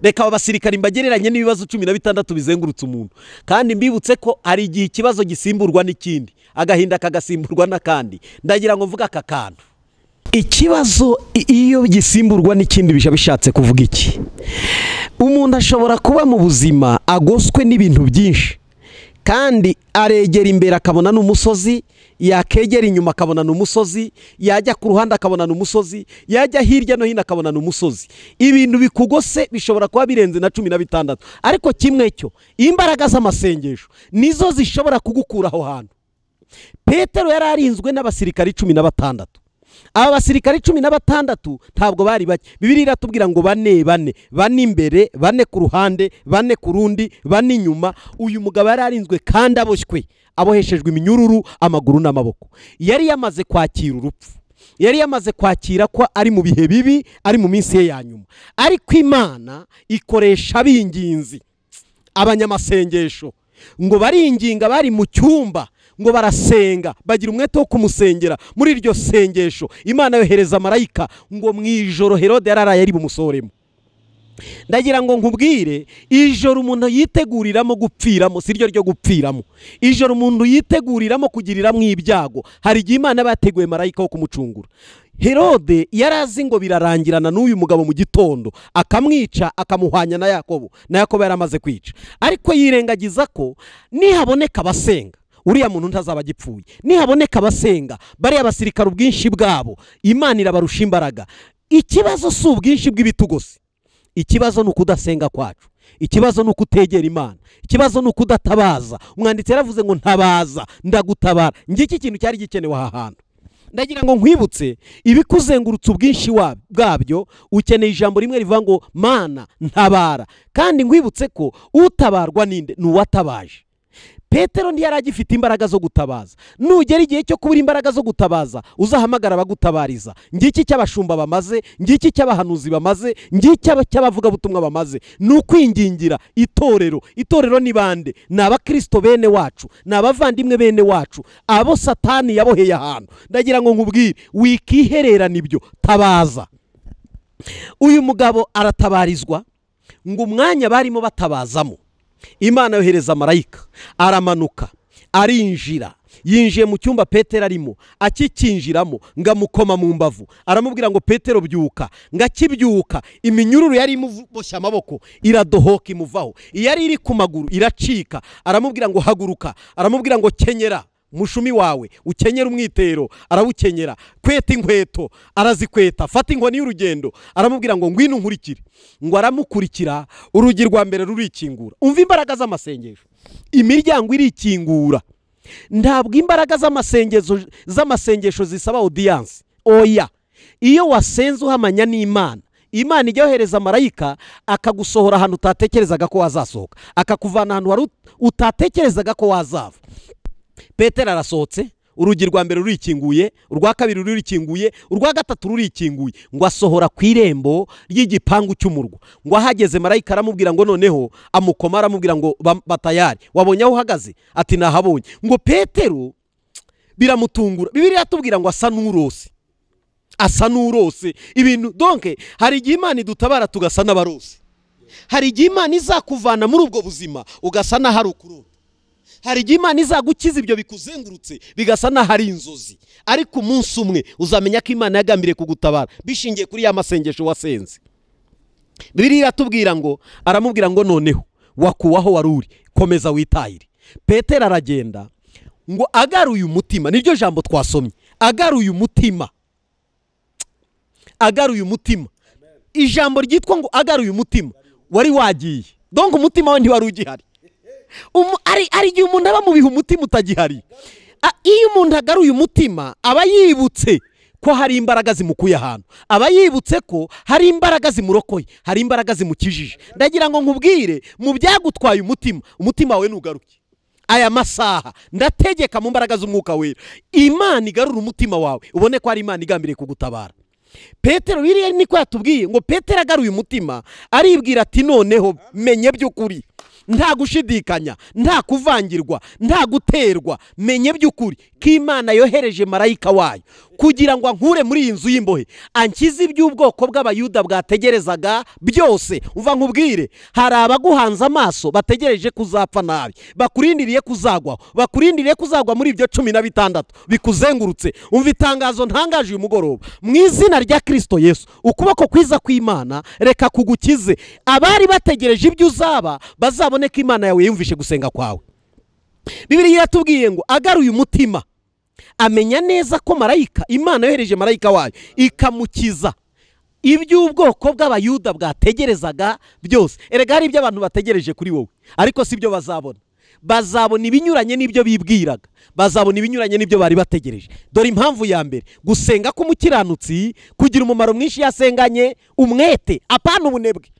Reka aba basirikare mbagereranye n'ibibazo 16 bizengurutse umuntu. Kandi mbibutse ko hari igihe ikibazo gisimburwa n'ikindi, agahinda kagasimburwa n'akandi. Ndagira ngo mvuga aka kantu. Ikibazo iyo gisimburwa n'ikindi bishatse kuvuga iki? Umuntu ashobora kuba mu buzima agoswe n'ibintu byinshi, kandi aregera imbere akabona n'umusozi, yakegera inyuma akabona n'umusozi, yajya ku ruhande akabona n'umusozi, yajya hirya no hino akabona n'umusozi. Ibintu bikugose bishobora kuba birenze na 16, ariko kimwe cyo imbaraga z'amasengesho nizo zishobora kugukura aho hantu. Petero yari arinzwe n'abasirikari 16. Aba basirikari 16 ntabwo bari bake. Bibiliya iratubwira ngo bane imbere, bane ku ruhande, bane ku rundi, bane inyuma. Uyu mugabo yari arinzwe kandi aboshywe, aboheshejwe iminyururu amaguru n'amaboko. Yari yamaze kwakira urupfu, yari yamaze kwakira ko ari mu bihe bibi, ari mu minsi ye ya nyuma. Ariko Imana ikoresha abinginzi, abanyamasengesho, ngo baringinga, bari mu cyumba, ngo barasenga, bagira umwete wo kumusengera. Muri iryo sengesho Imana yohereza marayika ngo mu ijoro Herode yararaye ari bumusoremo. Ndagira ngo nkubwire, ijoro umuntu yiteguriramo gupfiramo si ryo ryo gupfiramo. Ijoro umuntu yiteguriramo kugiriramo ibyago, hari igihe Imana bateguye marayika wo kumucungura. Herode yarazi ngo birarangirana n'uyu mugabo mu gitondo, akamwica, akamuhwanya na Yakobo. Na Yakobo yaramaze kwica, ariko yirengagiza ko nihaboneka abasenga uriya muntu ntazaba agipfuye. Nihaboneka abasenga bariya basirikare ubwinshi bwabo Imana irabarusha imbaraga. Ikibazo si ubwinshi bw'ibitugose, ikibazo ni ukudasenga kwacu, ikibazo ni ukutegera Imana, ikibazo ni ukudatabaza. Umwanditsi yaravuze ngo ntabaza ndagutabara. Ngiki kintu cyari gikenewe aha hantu. Ndagira ngo nkwibutse ibikuzengurutse ubwinshi bwabyo, ukeneye ijambo rimwe rivuga ngo Mana ntabara. Kandi nkwibutse ko utabarwa ninde? Nuwatabaje. Petero ntiyari agifite imbaraga zo gutabaza. Nugera igihe cyo kubura imbaraga zo gutabaza, uzahamagara abagutabariza. Ngiki cy'abashumba bamaze, ngiki cy'abahanuzi bamaze, ngiki cy'abavuga butumwa bamaze. Nukwingingira itorero. Itorero ni bande? Ni abakristo bene wacu, ni abavandimwe bene wacu, abo Satani yaboheye ahantu. Ndagira ngo nkubwire, wikiherera nibyo, tabaza. Uyu mugabo aratabarizwa ngo umwanya barimo batabazamo Imana yohereza marayika, aramanuka, arinjira, yinjiye mu cyumba Petero arimo. Akikinjiramo ngamukoma mu mbavu, aramubwira ngo Petero byuka. Ngakibyuka iminyururu yari imuboshya amaboko iradohoka imuvaho, yari iri ku maguru iracika. Aramubwira ngo haguruka, aramubwira ngo kenyera mushumi wawe, ukenyera umwitero, arawukenyera. Kweta inkweto, arazikweta. Fata inkoni y'urugendo, aramubwira ngo ngwino nkurikire. Ngo aramukurikira, urugi rwa mbere rurikingura. Umva imbaraga z'amasengesho, imiryango irikingura. Ntabwo imbaraga z'amasengesho zisaba audience. Oya, iyo wasenze uhamanya n'Imana, Imana ijya yohereza marayika akagusohora ahantu utatekerezaga ko wazasohoka, akakuvana ahantu utatekerezaga ko wazava. Petero arasohotse, urugi rwa mbere rurikinguye, urwa kabiri rurikinguye, urwa gatatu rurikinguye. Ngo asohora ku irembo ry'igipangu cy'umurwa. Ngo ahageze marayika aramubwira ngo noneho amukoma, aramubwira ngo batayari, wabonye aho uhagaze? Ati nahabonye. Ngo Petero biramutungura. Bibiliya yatubwira ngo asa n'urose ibintu. Donc hari igihe Imana idutabara tugasa n'abarose, hari igihe Imana izakuvana muri ubwo buzima ugasa n'ahari ukurota, hari igihe Imana izagukiza ibyo bikuzengurutse bigasa n'ahari inzozi. Ariko umunsi umwe uzamenya ko Imana yagambiriye kugutabara bishingiye kuri ya masengesho wasenze. Bibiliya iratubwira ngo aramubwira ngo noneho wakuwaho wari uri, komeza witahire. Petero aragenda ngo agaruye umutima, niryo jambo twasomye, agaruye umutima, agaruye umutima. Ijambo ryitwa ngo agaruye umutima wari wagiye, donc umutima we ntiwari ugihari. Ari igihe umuntu aba mu bihe umutima utagihari. Iyo umuntu agaruye umutima aba yibutse ko hari imbaraga zimukuye ahantu, aba yibutse ko hari imbaraga zimurokoye, hari imbaraga zimukijije. Ndagira ngo nkubwire, mu byagutwaye umutima wawe nugaruke. Aya masaha ndategeka mu mbaraga z'umwuka wera, Imana igarura umutima wawe, ubone ko ari Imana igambiriye kugutabara. Petero biriya niko yatubwiye, ngo Petero agaruye umutima aribwira ati noneho menye by'ukuri, nta gushidikanya, nta kuvangirwa, nta guterwa, menye by'ukuri ko Imana yohereje marayika wayo kugira ngo ankure muri iyi nzu y'imbohe, ankize iby'ubwoko bw'abayuda bwategerezaga byose. Umva nkubwire, hari abaguhanze amaso bategereje kuzapfa nabi, bakurindiriye kuzagwaho, bakurindiriye kuzagwa muri ibyo 16 bikuzengurutse. Umva itangazo ntangaje uyu mugoroba, mu izina rya Kristo Yesu, ukuboko kwiza kw'Imana reka kugukize. Abari bategereje ibyo uzaba bazabone ko Imana yawe yumvishe gusenga kwawe. Bibiliya yatubwiye ngo agaruye umutima amenya neza ko marayika, Imana yohereje marayika wayo ikamukiza iby'ubwoko bw'abayuda bwategerezaga byose. Erega hari ibyo abantu bategereje kuri wowe, ariko si byo bazabona. Bazabona ibinyuranye n'ibyo bibwiraga, bazabona ibinyuranye n'ibyo bari bategereje. Dore impamvu ya mbere, gusenga k'umukiranutsi kugira umumaro mwinshi yasenganye umwete, apana ubunebwe.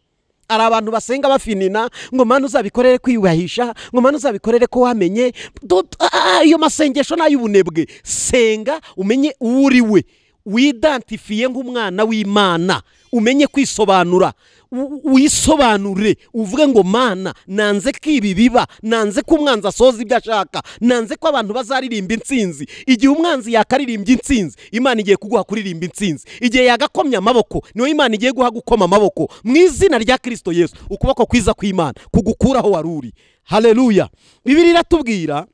Ari abantu basenga bafinina ngo Mana uzabikorere kwiyubahisha, ngo Mana uzabikorere ko wamenye. Iyo masengesho n'ay'ubunebwe. Senga umenye uriwe, widantifiye nk'umwana w'Imana, umenye kwisobanura, wisobanure, uvuge ngo Mana nanze ko ibi biba, nanze ko umwanzi asoza ibyo ashaka, nanze ko abantu bazaririmba intsinzi. Igihe umwanzi yakaririmbye intsinzi, Imana igiye kuguha kuririmba intsinzi. Igihe yagakomya amaboko, niyo Imana igiye guha gukoma amaboko. Mu izina rya Kristo Yesu, ukuboko kwiza kw'Imana kugukuraho waruri. Haleluya. Bibiliya iratubwira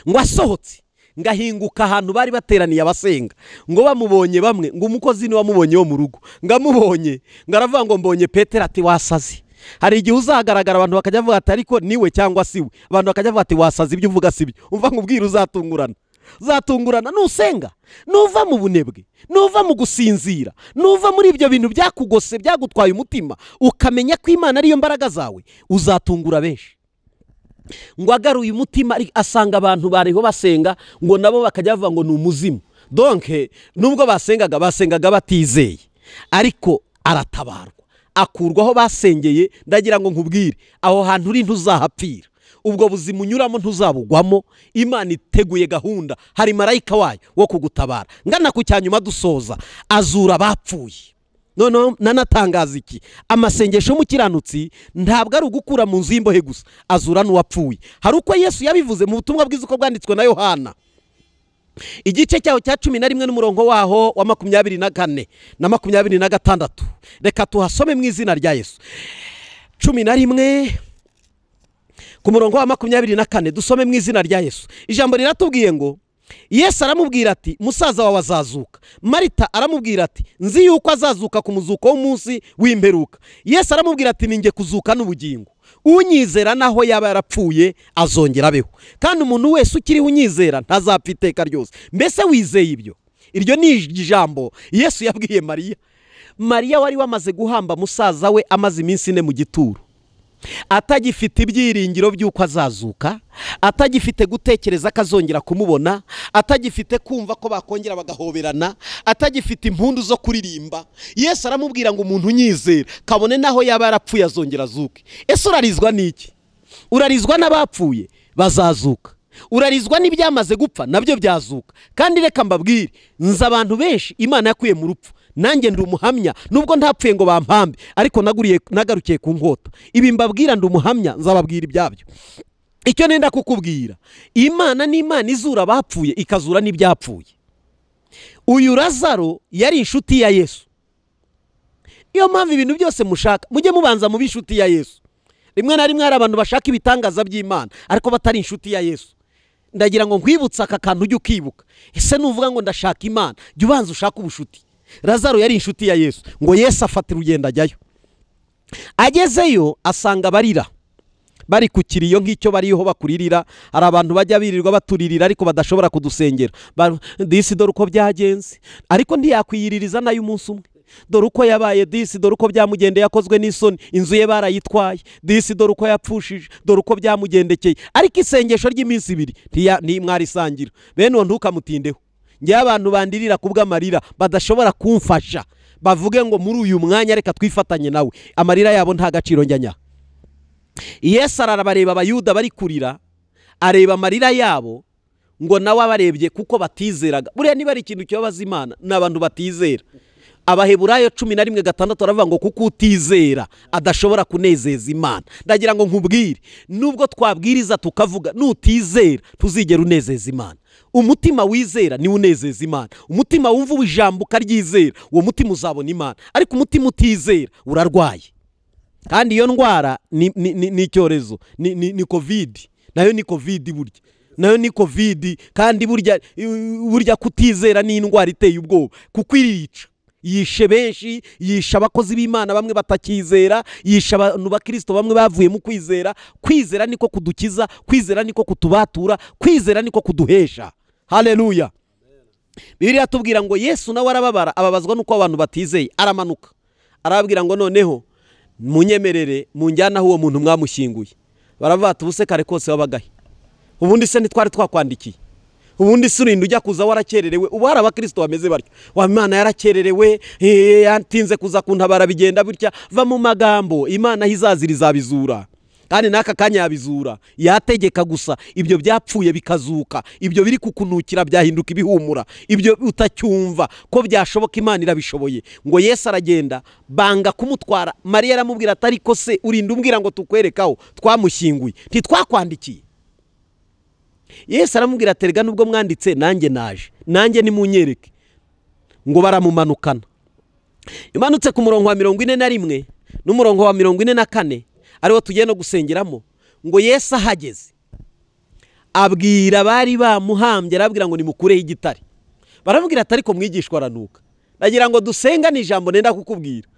ngo asohotse ngahinguka ahantu bari bateraniye abasenga, ngo bamubonye bamwe, ngo umukozi ni wamubonye wo mu rugo, ngamubonye ngaravuga ngo mbonye Petero, ati wasazi. Hari igihe uzagaragara abantu bakajya bavuga ati ariko niwe cyangwa siwe, abantu bakajya bavuga ati wasazi, ibyo uvuga sibyo. Umva nkubwira, uzatungurana nusenga, nuva mu bunebwe, nuva mu gusinzira, nuva muri ibyo bintu byakugose byagutwaye umutima, ukamenya ko Imana ariyo mbaraga zawe, uzatungura benshi. Ngo agaruye umutima asanga abantu bariho basenga, ngo nabo bakajya bavuga ngo ni umuzimu. Donc nubwo basengaga batizeye, ariko aratabarwa, akurwaho basengeye. Ndagira ngo nkubwire, aho hantu uri ntuzahapfira, ubwo buzima unyuramo ntuzabugwamo. Imana iteguye gahunda, hari marayika wayo wo kugutabara. Ngana ku cyanyuma dusoza, azura abapfuye. None nanatangaza iki? Amasengesho y'umukiranutsi ntabwo ari ugukura mu nzu y'imbohe gusa, azura n'uwapfuye. Hari uko Yesu yabivuze mu butumwa bwiza uko bwanditswe na Yohana, igice cyaho cya 11 n'umurongo waho wa 24 na 26. Reka tuhasome mu izina rya Yesu. 11 ku murongo wa 24 dusome mu izina rya Yesu. Ijambo riratubwiye ngo Yesu aramubwira ati musaza wawe azazuka. Marita aramubwira ati nzi yuko azazuka ku muzuko w'umunsi w'imperuka. Yesu aramubwira ati ninjye kuzuka n'ubugingo, unyizera naho yaba yarapfuye azongera abeho, kandi umuntu wese ukiriho unyizera ntazapfa iteka ryose. Mbese wizeye ibyo? Iryo ni ijambo Yesu yabwiye Mariya wari wamaze guhamba musaza we amaze iminsi 4 mu gituro, atagifite ibyiringiro by'uko azazuka, atagifite gutekereza ko azongera kumubona, atagifite kumva ko bakongera bagahoberana, atagifite impundu zo kuririmba. Yesu aramubwira ngo umuntu unyizera kabone naho yaba yarapfuye azongera azuke. Ese urarizwa n'iki? Urarizwa n'abapfuye bazazuka, urarizwa n'ibyamaze gupfa nabyo byazuka. Kandi reka mbabwire, nzi abantu benshi Imana yakuye mu rupfu. Nanjye ndi umuhamya, nubwo ntapfuye ngo bampambe, ariko nagarukiye ku nkota. Ibi mbabwira ndi umuhamya, nzababwira ibyabyo. Icyo nenda kukubwira, Imana ni Imana izura abapfuye ikazura n'ibyapfuye. Uyu Lazaro yari inshuti ya Yesu. Iyo mpamvu ibintu byose mushaka mujye mubanza mu bishuti ya Yesu. Rimwe na rimwe hari abantu bashaka ibitangaza by'Imana ariko batari inshuti ya Yesu. Ndagira ngo nkwibutsa aka kantu ujye ukibuka. Ese nuvuga ngo ndashaka Imana, jya ubanza ushaka ubushuti. Lazaro yari inshuti ya Yesu, ngo Yesu afata urugendo ajyayo. Agezeyo asanga barira bari ku kiriyo nk'icyo bariho bakuririra. Hari abantu bajya birirwa baturirira ariko badashobora kudusengera. Disi dore uko byagenze, ariko ntiyakwiyiririza nayo umunsi umwe. Dore uko yabaye, disi dore uko byamugendeye, yakozwe n'isoni, inzu ye barayitwaye, disi dore uko yapfushije, dore uko byamugendekeye. Ariko isengesho ry'iminsi ibiri ntimwarisangira. Bene uwo ntukamutindeho. Ngiye abantu bandirira kubw'amarira badashobora kumfasha, bavuge ngo muri uyu mwanya reka twifatanye nawe, amarira yabo nta gaciro njyanya. Yesu arabareba abayuda bari kurira, areba amarira yabo, ngo nawe abarebye kuko batizeraga. Buriya niba ari ikintu kibabaza Imana ni abantu batizera. Abaheburayo 11:6 aravuga ngo kuko utizera adashobora kunezeza Imana. Ndagira ngo nkubwire, nubwo twabwiriza tukavuga, nutizera tuzigera unezeza Imana. Umutima wizera ni unezeza Imana. Umutima wumva ijambo ukaryizera, uwo mutima uzabona Imana. Ariko umutima utizera urarwaye. Kandi iyo ndwara ni icyorezo, ni covid. Nayo ni covid burya. Nayo ni covid, kandi burya kutizera ni indwara iteye ubwoba kuko irica. Yishe benshi, yisha abakozi b'Imana bamwe batakizera, yisha abantu bakristo bamwe bavuye mu kwizera. Kwizera niko kudukiza, kwizera niko kutubatura, kwizera niko kuduhesha. Haleluya. Bibiliya tubwira ngo Yesu nawe arababara, ababazwa nuko abantu batizeye. Aramanuka arababwira ngo noneho munyemerere munjyana uwo muntu mwamushyinguye. Baravuga tubuse kare kose wabagahe, ubundi se ntitwari twakwandikiye, ubundi surinda ujya kuza warakererewe. Ubu hari abakristo bameze baryo, wa Imana yarakererewe, yatinze kuza kuntabara bigenda bitya. Va mu magambo, Imana hizazira izabizura, kandi naka kanya yabizura. Yategeka gusa ibyo byapfuye bikazuka, ibyo biri kukunukira byahinduka ibihumura, ibyo utacyumva ko byashoboka Imana irabishoboye. Ngo Yesu aragenda, banga kumutwara. Mariya aramubwira ati ariko se urinda umbwira ngo tukwerekaho twamushyinguye, ntitwakwandikiye? Yesu aramubwira ati erega nubwo mwanditse nanjye naje, nanjye nimunyereke. Ngo baramumanukana. Imanutse ku murongo wa 41 n'umurongo wa 44 ariwo tugiye no gusengeramo. Ngo Yesu ahageze abwira bari bamuhambye, arabwira ngo nimukureho igitare. Baramubwira ati ariko mwigishwa aranuka. Nagira ngo dusenga ni ijambo nenda kukubwira.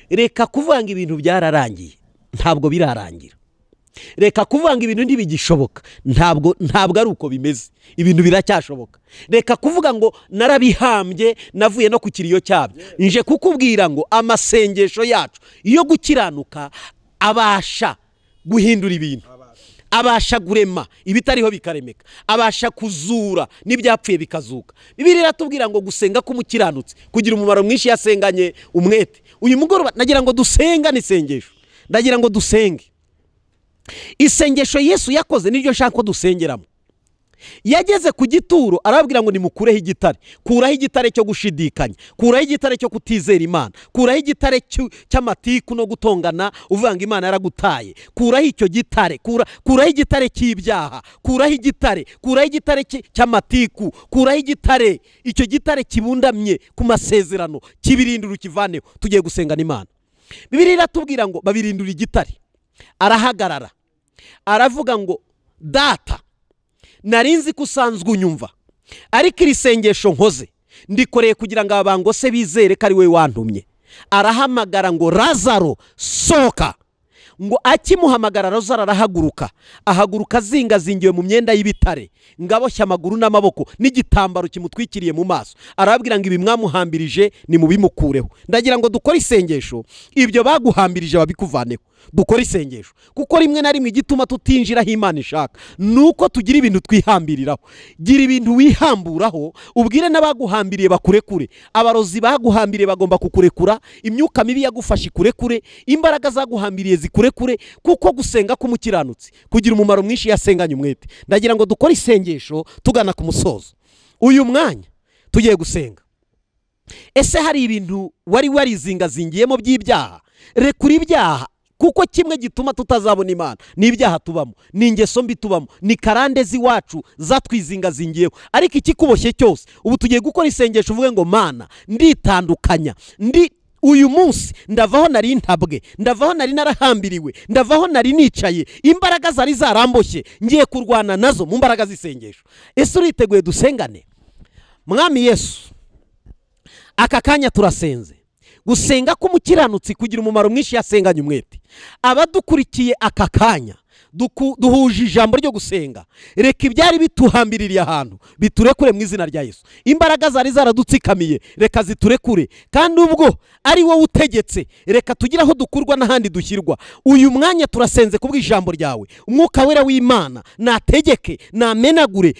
Reka kuvanga ibintu byararangiye, ntabwo birarangira. Reka kuvanga ibintu ntibigishoboka, ntabwo ari uko bimeze. Ibintu biracyashoboka. Reka kuvuga ngo narabihambye navuye no ku kiriyo cyabyo. Nje kukubwira ngo amasengesho yacu iyo gukiranuka abasha guhindura ibintu, abasha gurema ibitariho bikaremeka, abasha kuzura n'ibyapfuye bikazuka. Bibiliya iratubwira ngo gusenga k'umukiranutsi kugira umumaro mwinshi yasenganye umwete. Uyu mugoroba nagira ngo dusenga n'isengesho, ndagira ngo dusenge isengesho Yesu yakoze, niryo nshaka ko dusengeramo. Yageze ku gituro arababwira ngo nimukureho igitare. Kuraho igitare cyo gushidikanya, kuraho igitare cyo kutizera Imana, kuraho igitare cy'amatiku no gutongana uvanga Imana yaragutaye. Kuraho icyo gitare, kuraho igitare cy'ibyaha, kuraho igitare cy'amatiku, kuraho igitare, icyo gitare kibundamye ku masezerano, kibirindura ukivaneho. Tugiye gusengana Imana. Bibiliya iratubwira ngo babirindura igitare. Arahagarara aravuga ngo data, narinzi ko usanzwe unyumva, ariko iri sengesho nkoze ndikoreye kugira ngo abangose bizere ko ari we wantumye. Arahamagara ngo Lazaro soka. Ngo akimuhamagara Lazaro arahaguruka, ahaguruka zingazingiwe mu myenda y'ibitare, ngaboshya amaguru n'amaboko n'igitambaro kimutwikiriye mu maso. Arababwira ngo ibi mwamuhambirije ni mubimukureho. Ndagira ngo dukore isengesho, ibyo baguhambirije babikuvaneho. Dukora isengesho kuko rimwe na rimwe igituma tutinjiraho Imana ishaka nuko tugira ibintu twihambiriraho. Gira ibintu wihamburaho, ubwire n'abaguhambiriye bakurekure. Abarozi baguhambiriye bagomba kukurekura, imyuka mibi yagufashe kurekure, imbaraga zaguhambiriye zikurekure, kuko gusenga k'umukiranutsi kugira umumaro mwinshi yasenganye umwete. Ndagira ngo dukore isengesho tugana ku musozo. Uyu mwanya tugiye gusenga. Ese hari ibintu wari warizingazingiyemo by'ibyaha? Rekura ibyaha, kuko kimwe gituma tutazabona Imana ni ibyaha tubamo, ni ingeso mbi tubamo, ni karande z'iwacu zatwizingazingiyeho. Ariko ikikuboshye cyose, ubu tugiye gukora isengesho uvuge ngo Mana nditandukanya, uyu munsi ndavaho nari ntabwe, ndavaho nari narahambiriwe, ndavaho nari nicaye, imbaraga zari zaramboshye ngiye kurwana nazo mu mbaraga z'isengesho. Ese uriteguye dusengane? Mwami Yesu, aka kanya turasenze. Gusenga k'umukiranutsi kugira umumaro mwinshi yasenganye umwete. Abadukurikiye aka kanya duhuje ijambo ryo gusenga. Reka ibyari bituhambiririye ahantu biturekure mu izina rya Yesu. Imbaraga zari zaradutsikamiye reka ziturekure, kandi ubwo ari wowe utegetse reka tugire aho dukurwa n'ahandi dushyirwa. Uyu mwanya turasenze kubw'ijambo ryawe, umwuka wera w'Imana nategeke, namenagure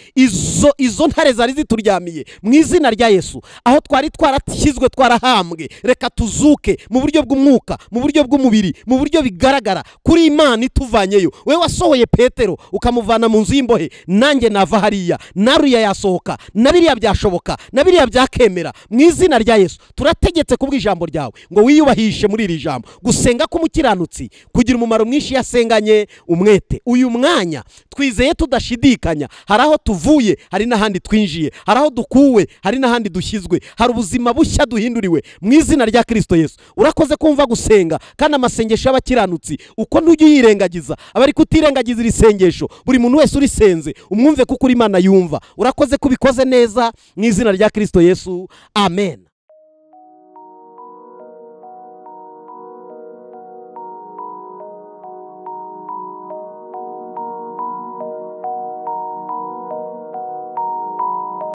izo ntare zari zituryamiye mu izina rya Yesu. Aho twari twarashyizwe, twarahambwe, reka tuzuke mu buryo bw'umwuka, mu buryo bw'umubiri, mu buryo bigaragara kuri Imana ituvanyeyo. We wasohoye Petero ukamuvana mu nzu y'imbohe, nanjye nava hariya, naruya yasohoka, na biriya byashoboka, na biriya byakemera mu izina rya Yesu. Turategetse kubw'ijambo ryawe ngo wiyubahishe muri iri jambo. Gusenga k'umukiranutsi kugira umumaro mwinshi yasenganye umwete. Uyu mwanya twizeye tudashidikanya, hari aho tuvuye, hari n'ahandi twinjiye, hari aho dukuwe, hari n'ahandi dushyizwe, hari ubuzima bushya duhinduriwe mu izina rya Kristo Yesu. Urakoze kumva gusenga, kandi amasengesho y'abakiranutsi uko ntujye uyirengagiza. Abari kutirengagiza iri sengesho, buri muntu wese urisenze umwumve kuko uri Imana yumva. Urakoze kubikoze neza mu izina rya Kristo Yesu, amen.